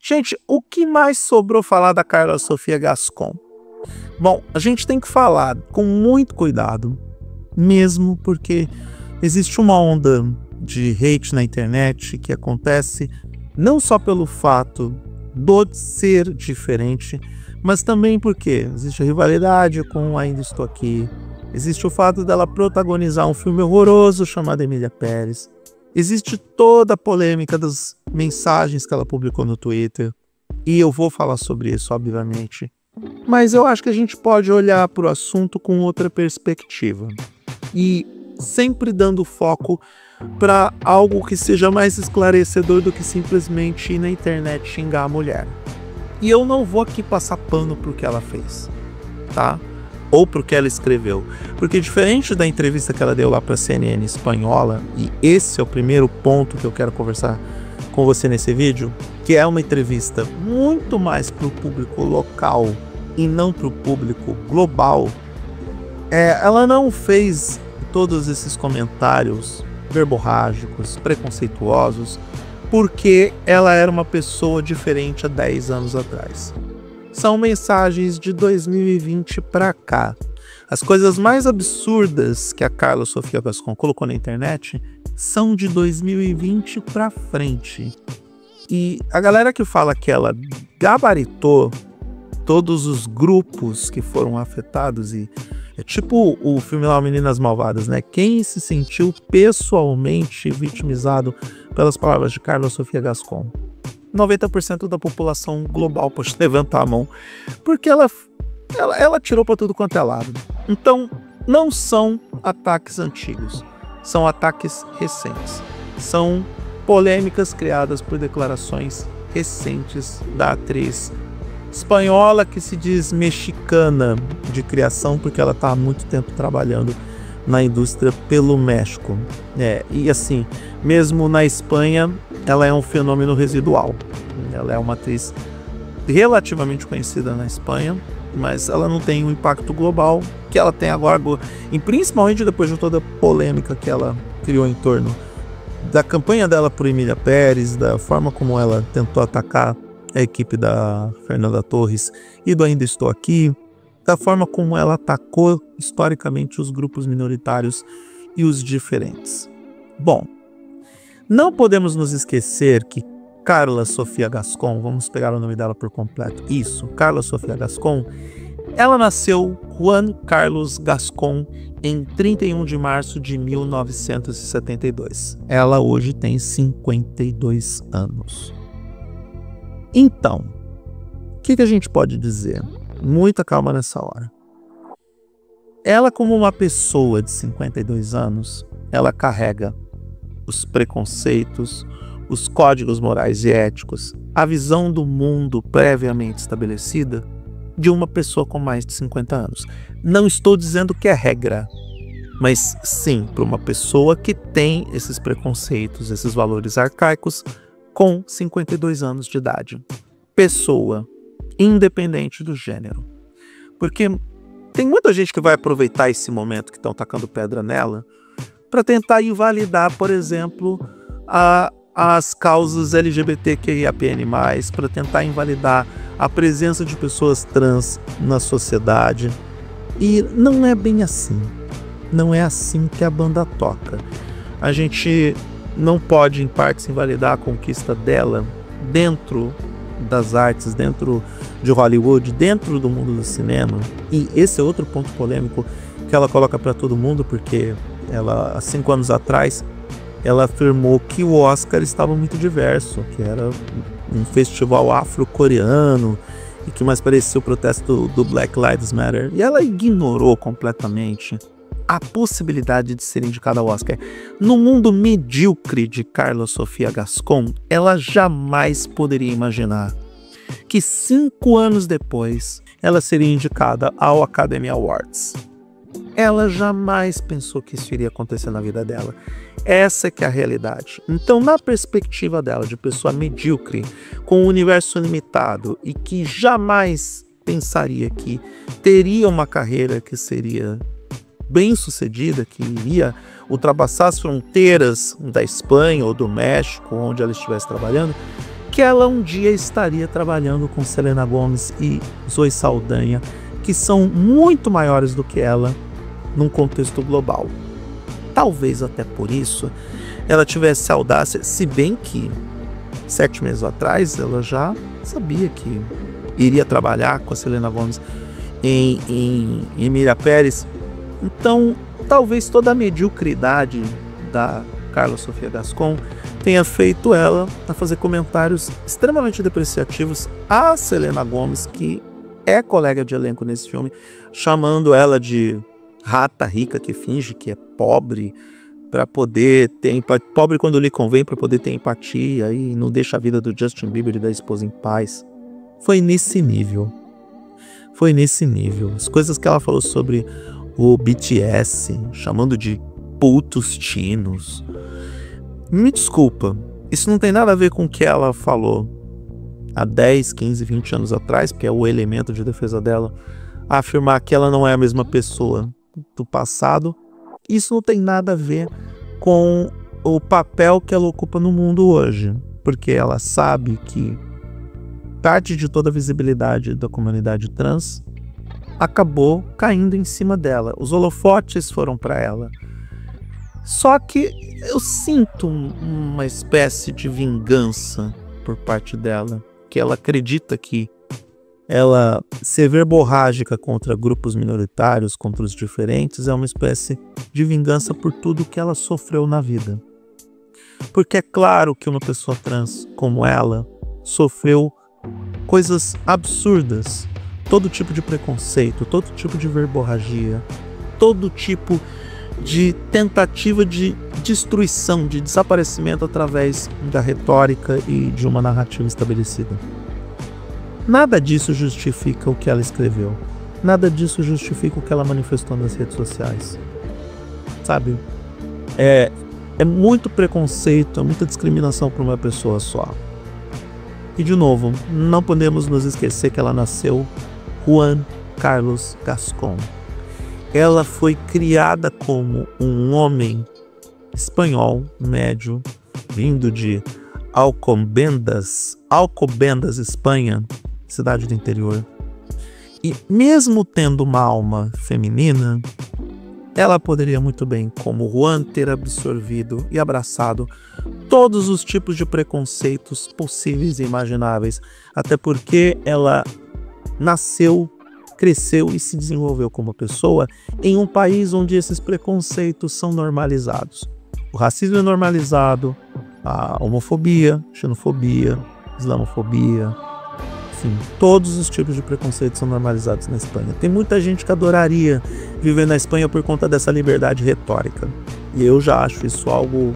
Gente, o que mais sobrou falar da Carla Sofia Gascon? Bom, a gente tem que falar com muito cuidado, mesmo porque existe uma onda de hate na internet que acontece não só pelo fato do ser diferente, mas também porque existe a rivalidade com Ainda Estou Aqui, existe o fato dela protagonizar um filme horroroso chamado Emília Pérez, existe toda a polêmica das mensagens que ela publicou no Twitter, e eu vou falar sobre isso, obviamente. Mas eu acho que a gente pode olhar para o assunto com outra perspectiva. E sempre dando foco para algo que seja mais esclarecedor do que simplesmente ir na internet xingar a mulher. E eu não vou aqui passar pano pro que ela fez, tá? Ou pro que ela escreveu. Porque diferente da entrevista que ela deu lá para a CNN espanhola, e esse é o primeiro ponto que eu quero conversar com você nesse vídeo, que é uma entrevista muito mais para o público local e não para o público global, ela não fez todos esses comentários verborrágicos, preconceituosos, porque ela era uma pessoa diferente há 10 anos atrás. São mensagens de 2020 para cá. As coisas mais absurdas que a Carla Sofia Gascon colocou na internet são de 2020 para frente. E a galera que fala que ela gabaritou todos os grupos que foram afetados, e é tipo o filme lá Meninas Malvadas, né? Quem se sentiu pessoalmente vitimizado pelas palavras de Carla Sofia Gascon? 90% da população global pode levantar a mão, porque ela tirou para tudo quanto é lado. Então, não são ataques antigos, são ataques recentes. São polêmicas criadas por declarações recentes da atriz espanhola que se diz mexicana de criação, porque ela está há muito tempo trabalhando na indústria pelo México. E assim, mesmo na Espanha, ela é um fenômeno residual. Ela é uma atriz relativamente conhecida na Espanha, mas ela não tem o impacto global que ela tem agora, e principalmente depois de toda a polêmica que ela criou em torno da campanha dela por Emília Pérez, da forma como ela tentou atacar a equipe da Fernanda Torres e do Ainda Estou Aqui, da forma como ela atacou historicamente os grupos minoritários e os diferentes. Bom, não podemos nos esquecer que Carla Sofia Gascon, vamos pegar o nome dela por completo, isso, Carla Sofia Gascon, ela nasceu Juan Carlos Gascon em 31 de março de 1972. Ela hoje tem 52 anos. Então, o que a gente pode dizer? Muita calma nessa hora. Ela, como uma pessoa de 52 anos, ela carrega os preconceitos, os códigos morais e éticos, a visão do mundo previamente estabelecida de uma pessoa com mais de 50 anos. Não estou dizendo que é regra, mas sim para uma pessoa que tem esses preconceitos, esses valores arcaicos com 52 anos de idade. Pessoa, independente do gênero. Porque tem muita gente que vai aproveitar esse momento que estão tacando pedra nela para tentar invalidar, por exemplo, as causas LGBTQIAPN+, para tentar invalidar a presença de pessoas trans na sociedade. E não é bem assim. Não é assim que a banda toca. A gente não pode, em partes, invalidar a conquista dela dentro das artes, dentro de Hollywood, dentro do mundo do cinema. E esse é outro ponto polêmico que ela coloca para todo mundo, porque ela, há 5 anos atrás, ela afirmou que o Oscar estava muito diverso, que era um festival afro-coreano e que mais parecia o protesto do Black Lives Matter. E ela ignorou completamente a possibilidade de ser indicada ao Oscar. No mundo medíocre de Carla Sofia Gascon, ela jamais poderia imaginar que 5 anos depois ela seria indicada ao Academy Awards. Ela jamais pensou que isso iria acontecer na vida dela. Essa é que é a realidade. Então, na perspectiva dela, de pessoa medíocre, com um universo limitado e que jamais pensaria que teria uma carreira que seria bem-sucedida, que iria ultrapassar as fronteiras da Espanha ou do México, onde ela estivesse trabalhando, que ela um dia estaria trabalhando com Selena Gomez e Zoe Saldanha, que são muito maiores do que ela num contexto global. Talvez até por isso ela tivesse audácia, se bem que 7 meses atrás ela já sabia que iria trabalhar com a Selena Gomez em Emília Pérez. Então, talvez toda a mediocridade da Carla Sofia Gascon tenha feito ela a fazer comentários extremamente depreciativos a Selena Gomez, que é colega de elenco nesse filme, chamando ela de rata rica que finge que é pobre para poder ter empatia, pobre quando lhe convém, para poder ter empatia e não deixa a vida do Justin Bieber e da esposa em paz. Foi nesse nível. Foi nesse nível. As coisas que ela falou sobre o BTS, chamando de putos tinos. Me desculpa, isso não tem nada a ver com o que ela falou há 10, 15, 20 anos atrás, porque é o elemento de defesa dela, a afirmar que ela não é a mesma pessoa do passado. Isso não tem nada a ver com o papel que ela ocupa no mundo hoje, porque ela sabe que parte de toda a visibilidade da comunidade trans acabou caindo em cima dela. Os holofotes foram para ela. Só que eu sinto uma espécie de vingança por parte dela, que ela acredita que ela ser verborrágica contra grupos minoritários, contra os diferentes, é uma espécie de vingança por tudo que ela sofreu na vida. Porque é claro que uma pessoa trans como ela sofreu coisas absurdas, todo tipo de preconceito, todo tipo de verborragia, todo tipo de tentativa de destruição, de desaparecimento através da retórica e de uma narrativa estabelecida. Nada disso justifica o que ela escreveu. Nada disso justifica o que ela manifestou nas redes sociais. Sabe? É muito preconceito, é muita discriminação para uma pessoa só. E de novo, não podemos nos esquecer que ela nasceu Juan Carlos Gascon. Ela foi criada como um homem espanhol, médio, vindo de Alcobendas, Espanha, cidade do interior. E mesmo tendo uma alma feminina, ela poderia muito bem, como Juan, ter absorvido e abraçado todos os tipos de preconceitos possíveis e imagináveis, até porque ela nasceu, cresceu e se desenvolveu como pessoa em um país onde esses preconceitos são normalizados. O racismo é normalizado, a homofobia, xenofobia, islamofobia, enfim, todos os tipos de preconceitos são normalizados na Espanha. Tem muita gente que adoraria viver na Espanha por conta dessa liberdade retórica. E eu já acho isso algo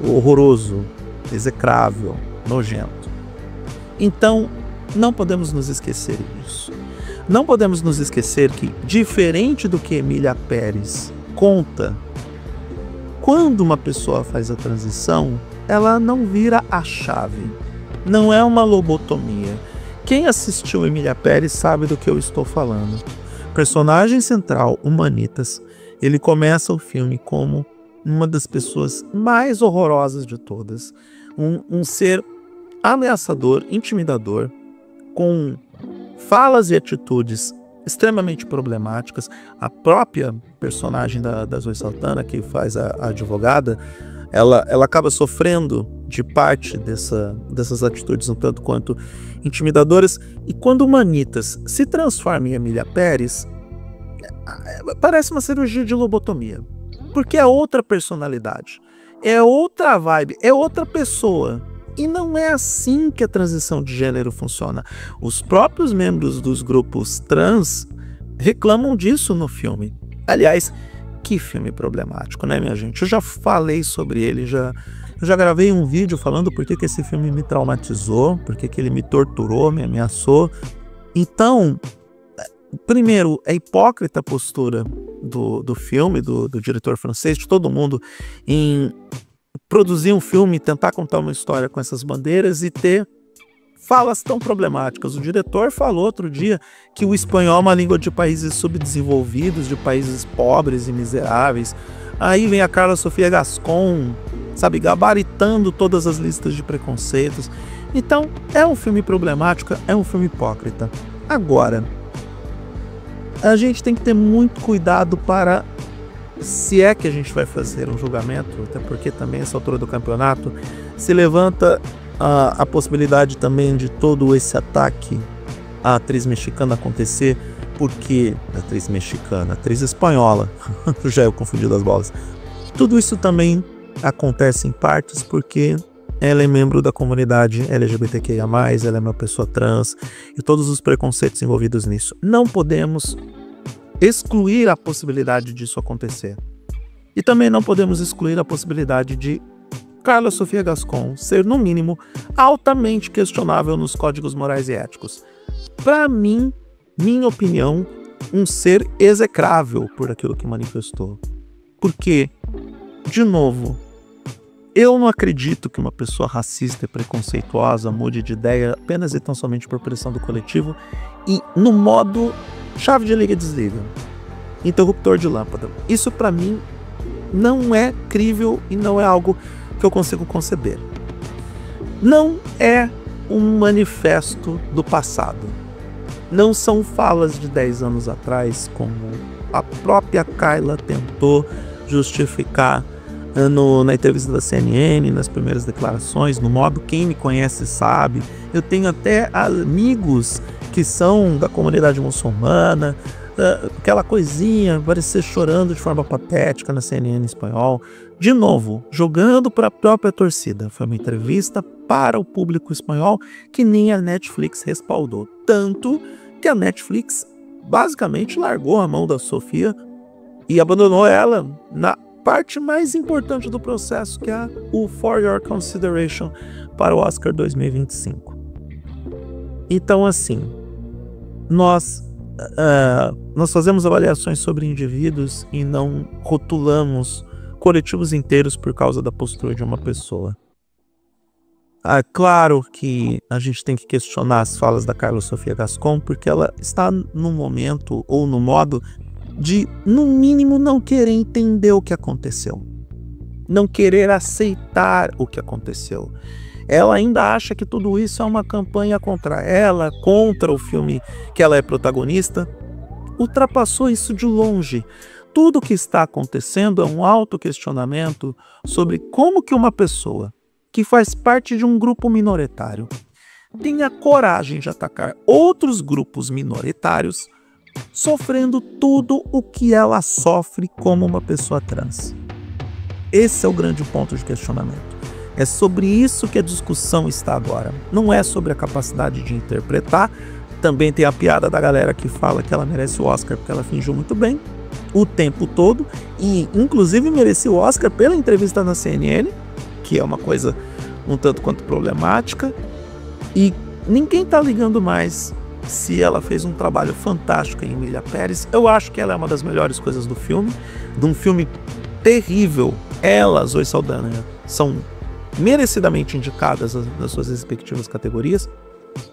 horroroso, execrável, nojento. Então, não podemos nos esquecer disso. Não podemos nos esquecer que, diferente do que Emília Pérez conta, quando uma pessoa faz a transição, ela não vira a chave. Não é uma lobotomia. Quem assistiu Emília Pérez sabe do que eu estou falando. Personagem central, Humanitas, ele começa o filme como uma das pessoas mais horrorosas de todas. Um ser ameaçador, intimidador, com falas e atitudes extremamente problemáticas. A própria personagem da Zoe Saldanha, que faz a advogada, ela acaba sofrendo de parte dessas atitudes um tanto quanto intimidadoras. E quando Humanitas se transforma em Emília Pérez, parece uma cirurgia de lobotomia, porque é outra personalidade, é outra vibe, é outra pessoa. E não é assim que a transição de gênero funciona. Os próprios membros dos grupos trans reclamam disso no filme. Aliás, que filme problemático, né, minha gente? Eu já falei sobre ele, eu já gravei um vídeo falando por que esse filme me traumatizou, por que ele me torturou, me ameaçou. Então, primeiro, é hipócrita a postura do filme, do diretor francês, de todo mundo, em produzir um filme, tentar contar uma história com essas bandeiras e ter falas tão problemáticas. O diretor falou outro dia que o espanhol é uma língua de países subdesenvolvidos, de países pobres e miseráveis. Aí vem a Carla Sofia Gascon, sabe, gabaritando todas as listas de preconceitos. Então, é um filme problemático, é um filme hipócrita. Agora, a gente tem que ter muito cuidado para, se é que a gente vai fazer um julgamento, até porque também essa altura do campeonato se levanta a possibilidade também de todo esse ataque à atriz mexicana acontecer, porque atriz espanhola, já eu confundi das bolas. Tudo isso também acontece em partes porque ela é membro da comunidade LGBTQIA+, ela é uma pessoa trans e todos os preconceitos envolvidos nisso. Não podemos excluir a possibilidade disso acontecer. E também não podemos excluir a possibilidade de Carla Sofia Gascon ser, no mínimo, altamente questionável nos códigos morais e éticos. Para mim, minha opinião, um ser execrável por aquilo que manifestou. Porque, de novo, eu não acredito que uma pessoa racista e preconceituosa mude de ideia apenas e tão somente por pressão do coletivo e no modo chave de liga e desliga, interruptor de lâmpada. Isso para mim não é crível e não é algo que eu consigo conceber. Não é um manifesto do passado. Não são falas de 10 anos atrás, como a própria Carla tentou justificar na entrevista da CNN, nas primeiras declarações, no modo quem me conhece sabe. Eu tenho até amigos que são da comunidade muçulmana, aquela coisinha, parecer chorando de forma patética na CNN em espanhol. De novo, jogando para a própria torcida. Foi uma entrevista para o público espanhol que nem a Netflix respaldou. Tanto que a Netflix basicamente largou a mão da Sofia e abandonou ela na parte mais importante do processo, que é o For Your Consideration para o Oscar 2025. Então, assim, nós fazemos avaliações sobre indivíduos e não rotulamos coletivos inteiros por causa da postura de uma pessoa. Claro que a gente tem que questionar as falas da Carla Sofia Gascon, porque ela está no momento ou no modo de, no mínimo, não querer entender o que aconteceu. Não querer aceitar o que aconteceu. Ela ainda acha que tudo isso é uma campanha contra ela, contra o filme que ela é protagonista. Ultrapassou isso de longe. Tudo o que está acontecendo é um autoquestionamento sobre como que uma pessoa que faz parte de um grupo minoritário tem a coragem de atacar outros grupos minoritários, sofrendo tudo o que ela sofre como uma pessoa trans. Esse é o grande ponto de questionamento. É sobre isso que a discussão está agora. Não é sobre a capacidade de interpretar. Também tem a piada da galera que fala que ela merece o Oscar porque ela fingiu muito bem o tempo todo, e inclusive merecia o Oscar pela entrevista na CNN, que é uma coisa um tanto quanto problemática, e ninguém tá ligando mais se ela fez um trabalho fantástico em Emília Pérez. Eu acho que ela é uma das melhores coisas do filme, de um filme terrível. Ela, Zoe Saldana, são merecidamente indicadas nas suas respectivas categorias,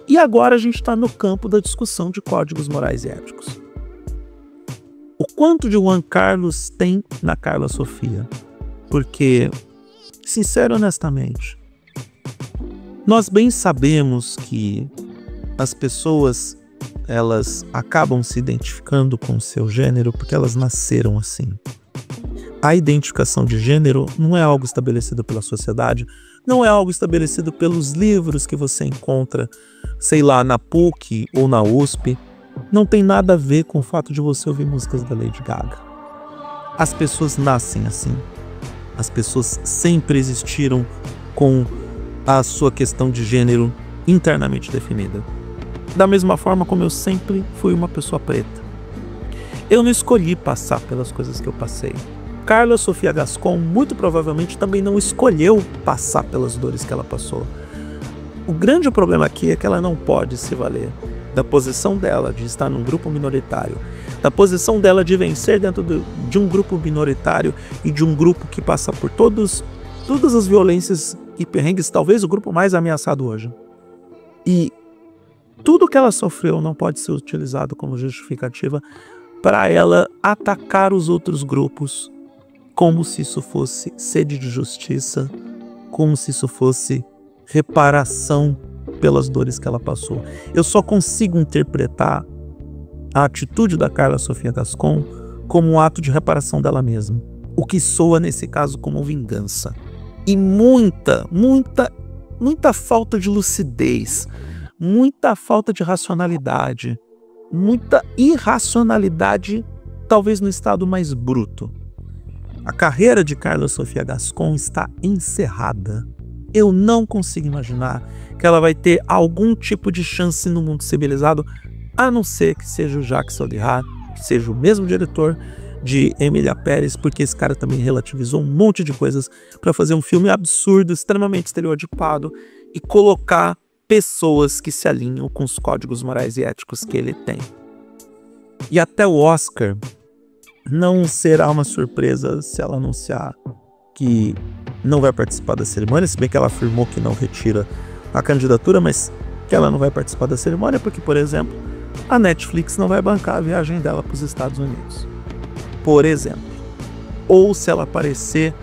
e agora a gente está no campo da discussão de códigos morais e éticos. O quanto de Juan Carlos tem na Carla Sofia? Porque, sincero e honestamente, nós bem sabemos que as pessoas, elas acabam se identificando com o seu gênero porque elas nasceram assim. A identificação de gênero não é algo estabelecido pela sociedade, não é algo estabelecido pelos livros que você encontra, sei lá, na PUC ou na USP. Não tem nada a ver com o fato de você ouvir músicas da Lady Gaga. As pessoas nascem assim. As pessoas sempre existiram com a sua questão de gênero internamente definida. Da mesma forma como eu sempre fui uma pessoa preta. Eu não escolhi passar pelas coisas que eu passei. Carla Sofia Gascon muito provavelmente também não escolheu passar pelas dores que ela passou. O grande problema aqui é que ela não pode se valer da posição dela de estar num grupo minoritário, da posição dela de vencer dentro de um grupo minoritário e de um grupo que passa por todas as violências e perrengues, talvez o grupo mais ameaçado hoje. E tudo que ela sofreu não pode ser utilizado como justificativa para ela atacar os outros grupos como se isso fosse sede de justiça, como se isso fosse reparação pelas dores que ela passou. Eu só consigo interpretar a atitude da Carla Sofia Gascon como um ato de reparação dela mesma, o que soa nesse caso como vingança. E muita falta de lucidez, muita falta de racionalidade, muita irracionalidade, talvez no estado mais bruto. A carreira de Carla Sofia Gascon está encerrada. Eu não consigo imaginar que ela vai ter algum tipo de chance no mundo civilizado, a não ser que seja o Jacques Audiard, que seja o mesmo diretor de Emília Pérez, porque esse cara também relativizou um monte de coisas para fazer um filme absurdo, extremamente estereotipado e colocar pessoas que se alinham com os códigos morais e éticos que ele tem. E até o Oscar não será uma surpresa se ela anunciar que não vai participar da cerimônia, se bem que ela afirmou que não retira a candidatura, mas que ela não vai participar da cerimônia porque, por exemplo, a Netflix não vai bancar a viagem dela para os Estados Unidos. Por exemplo. Ou se ela aparecer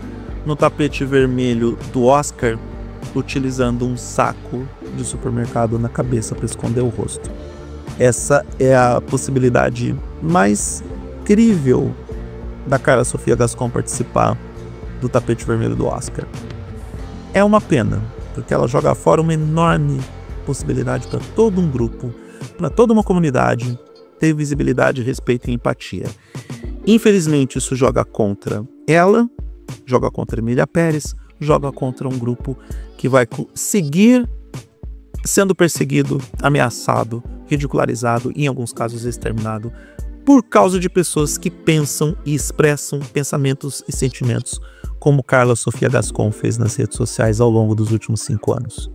no tapete vermelho do Oscar utilizando um saco de supermercado na cabeça para esconder o rosto. Essa é a possibilidade mais crível da Carla Sofia Gascon participar do tapete vermelho do Oscar. É uma pena, porque ela joga fora uma enorme possibilidade para todo um grupo, para toda uma comunidade ter visibilidade, respeito e empatia. Infelizmente, isso joga contra ela, joga contra Emília Pérez, joga contra um grupo que vai seguir sendo perseguido, ameaçado, ridicularizado e, em alguns casos, exterminado por causa de pessoas que pensam e expressam pensamentos e sentimentos como Carla Sofia Gascon fez nas redes sociais ao longo dos últimos 5 anos.